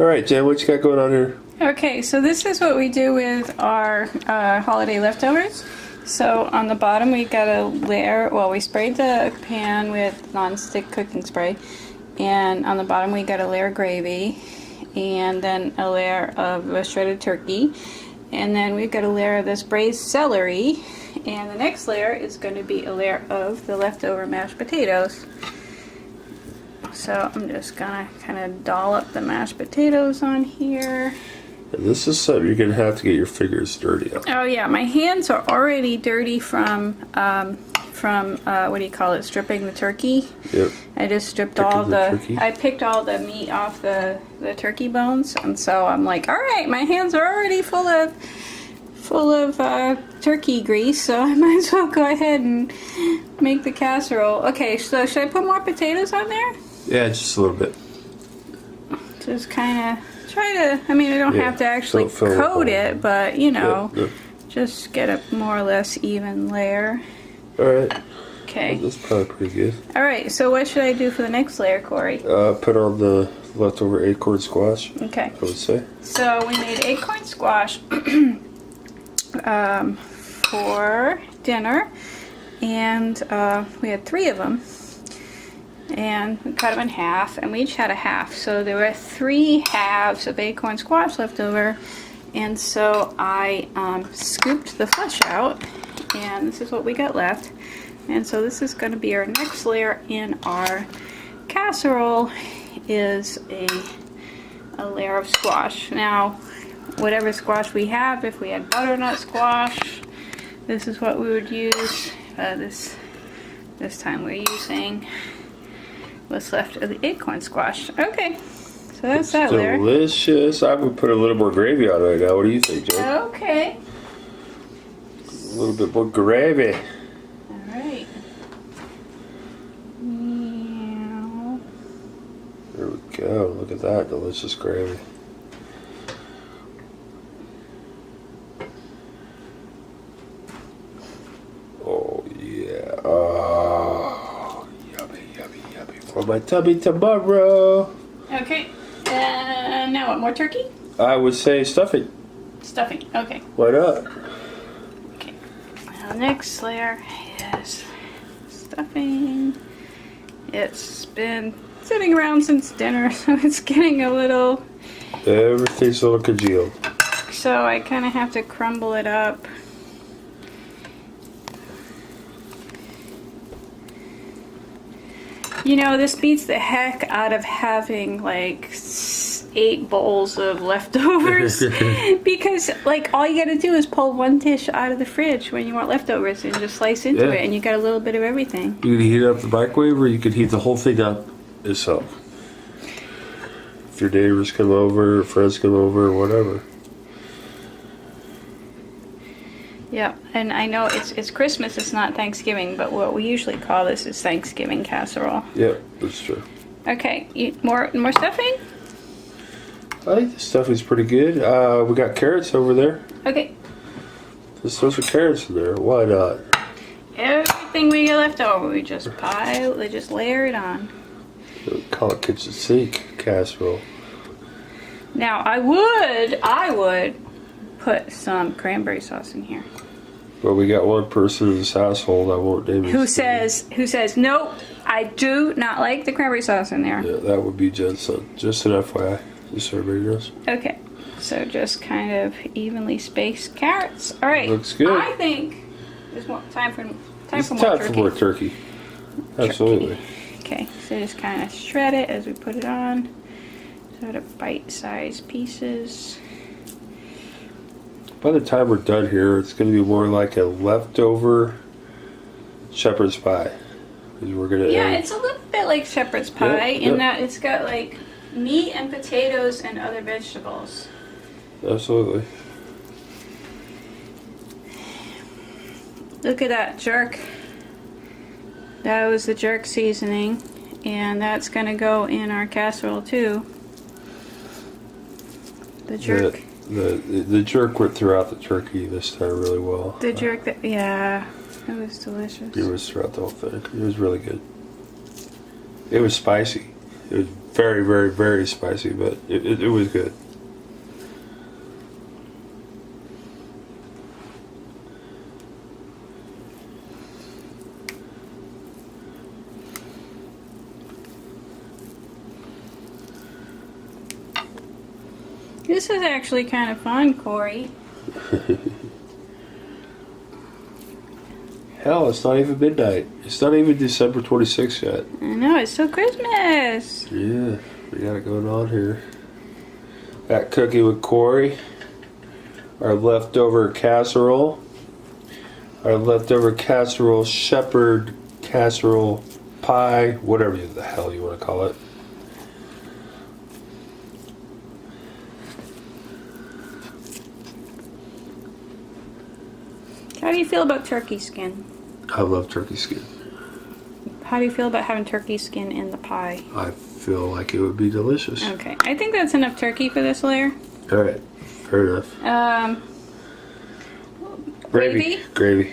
Alright, Jen, what you got going on here? Okay, so this is what we do with our holiday leftovers. So on the bottom we got a layer, well, we sprayed the pan with non-stick cooking spray, and on the bottom we got a layer of gravy, and then a layer of shredded turkey, and then we've got a layer of this braised celery, and the next layer is going to be a layer of the leftover mashed potatoes. So I'm just gonna kind of dollop the mashed potatoes on here. And this is something you're gonna have to get your fingers dirty on. Oh yeah, my hands are already dirty from what do you call it? Stripping the turkey. Yep. I just stripped I picked all the meat off the turkey bones, and so I'm like, all right, my hands are already full of turkey grease, so I might as well go ahead and make the casserole. Okay, so should I put more potatoes on there? Yeah, just a little bit. Just kind of try to, I mean, I don't have to actually coat it, but, you know, just get a more or less even layer. Alright. Okay. Well, that's probably pretty good. Alright, so what should I do for the next layer, Corey? Put on the leftover acorn squash. Okay. I would say. So we made acorn squash for dinner, and we had 3 of them. And we cut them in half, and we each had a half. So there were 3 halves of acorn squash left over, and so I scooped the flesh out, and this is what we got left. And so this is going to be our next layer in our casserole, is a layer of squash. Now, whatever squash we have, if we had butternut squash, this is what we would use. This time we're using what's left of the acorn squash. Okay, so that's that layer. Delicious. I would put a little more gravy on it right now. What do you think, Jen? Okay. A little bit more gravy. Alright. There we go. Look at that delicious gravy. Oh, yeah. Oh, yummy, yummy, yummy. For my tummy tomorrow. Okay. Now what, more turkey? I would say stuffing. Stuffing, okay. Why not? Okay. Now next layer is stuffing. It's been sitting around since dinner, so it's getting a little... Everything's a little congealed. So I kind of have to crumble it up. You know, this beats the heck out of having like 8 bowls of leftovers because like all you gotta do is pull one dish out of the fridge when you want leftovers and just slice into it, and you got a little bit of everything. You can heat up the microwave, or you could heat the whole thing up yourself. If your neighbors come over, or friends come over, or whatever. Yeah, and I know it's Christmas, it's not Thanksgiving, but what we usually call this is Thanksgiving casserole. Yep, that's true. Okay, more stuffing? I think this stuffing's pretty good. We got carrots over there. Okay. Let's throw some carrots in there. Why not? Everything we get left over, we just layer it on. We call it kitchen sink casserole. Now I would put some cranberry sauce in here. Well, we got one person in this household, I won't name his name. Who says, nope, I do not like the cranberry sauce in there. Yeah, that would be Jen's son. Just an FYI, just so everybody knows. Okay, so just kind of evenly spaced carrots. All right. Looks good. I think there's time for more turkey. Time for more turkey. Absolutely. Okay, so just kind of shred it as we put it on. Sort of bite-sized pieces. By the time we're done here, it's going to be more like a leftover shepherd's pie. We're gonna it's a little bit like shepherd's pie in that it's got like meat and potatoes and other vegetables. Absolutely. Look at that jerk. That was the jerk seasoning, and that's going to go in our casserole too. The jerk. The jerk went throughout the turkey this time really well. The jerk, it was delicious. It was throughout the whole thing. It was really good. It was spicy. It was very, very, very spicy, but it was good. This is actually kind of fun, Corey. Hell, it's not even midnight. It's not even December 26th yet. I know, it's still Christmas. Yeah, we got it going on here. Got cookie with Corey. Our leftover casserole. Our leftover casserole shepherd casserole pie, whatever the hell you want to call it. How do you feel about turkey skin? I love turkey skin. How do you feel about having turkey skin in the pie? I feel like it would be delicious. Okay, I think that's enough turkey for this layer. All right, fair enough. Gravy.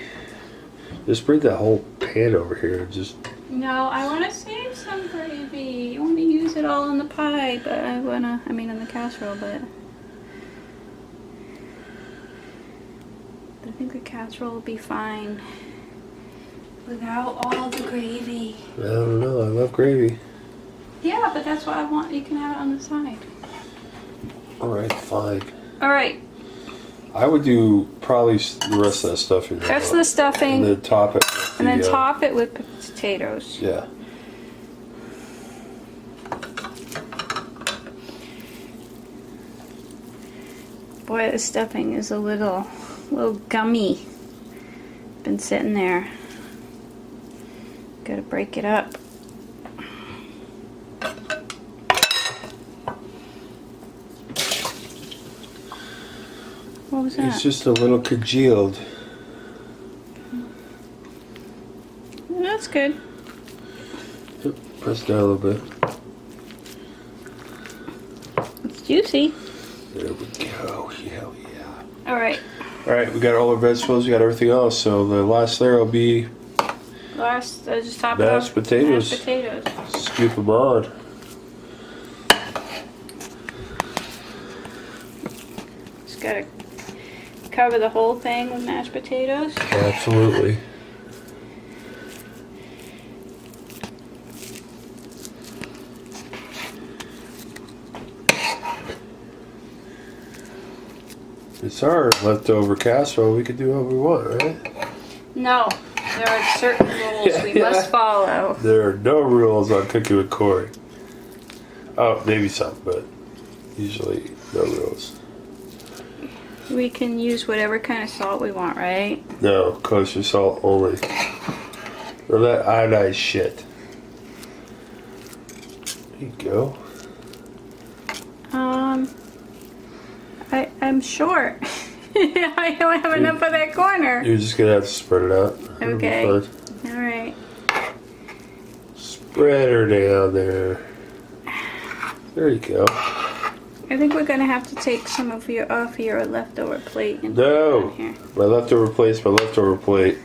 Just bring that whole pan over here and just... No, I want to save some gravy. I want to use it all in the pie, but I mean in the casserole, but... I think the casserole will be fine without all the gravy. I don't know, I love gravy. Yeah, but that's what I want. You can have it on the side. Alright, fine. Alright. I would do probably the rest of that stuff in there. That's the stuffing. And then top it. And then top it with potatoes. Yeah. Boy, the stuffing is a little gummy. Been sitting there. Gotta break it up. What was that? It's just a little congealed. That's good. Yep, press down a little bit. It's juicy. There we go. Hell yeah. Alright. Alright, we got all our vegetables, we got everything else. So the last layer will be Just top it off. mashed potatoes. Mashed potatoes. Scoop them on. Just gotta cover the whole thing with mashed potatoes. Absolutely. It's our leftover casserole. We can do what we want, right? No, there are certain rules we must follow. There are no rules on cooking with Corey. Oh, maybe some, but usually no rules. We can use whatever kind of salt we want, right? No, kosher salt only. Or that iodized shit. There you go. I'm short. I don't have enough of that corner. You're just gonna have to spread it out. Okay. Alright. Spread her down there. There you go. I think we're gonna have to take some of your off your leftover plate and No, put it on here. my leftover plate's my leftover plate.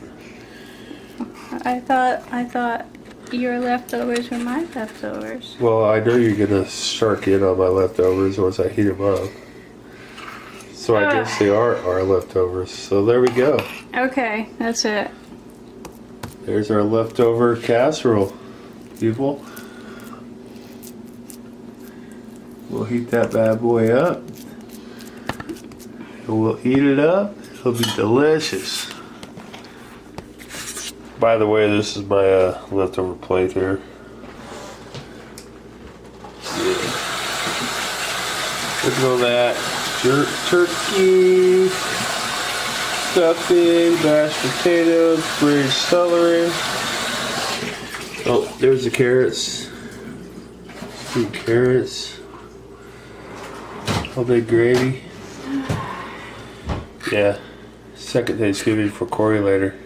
I thought your leftovers were my leftovers. Well, I know you're gonna shark in on my leftovers once I heat them up. So I guess they are our leftovers. So there we go. Okay, that's it. There's our leftover casserole, people. We'll heat that bad boy up. And we'll eat it up. It'll be delicious. By the way, this is my leftover plate here. Yeah. Look at all that. Turkey, stuffing, mashed potatoes, braised celery. Oh, there's the carrots. 2 carrots. Homemade gravy. Yeah, second Thanksgiving for Corey later.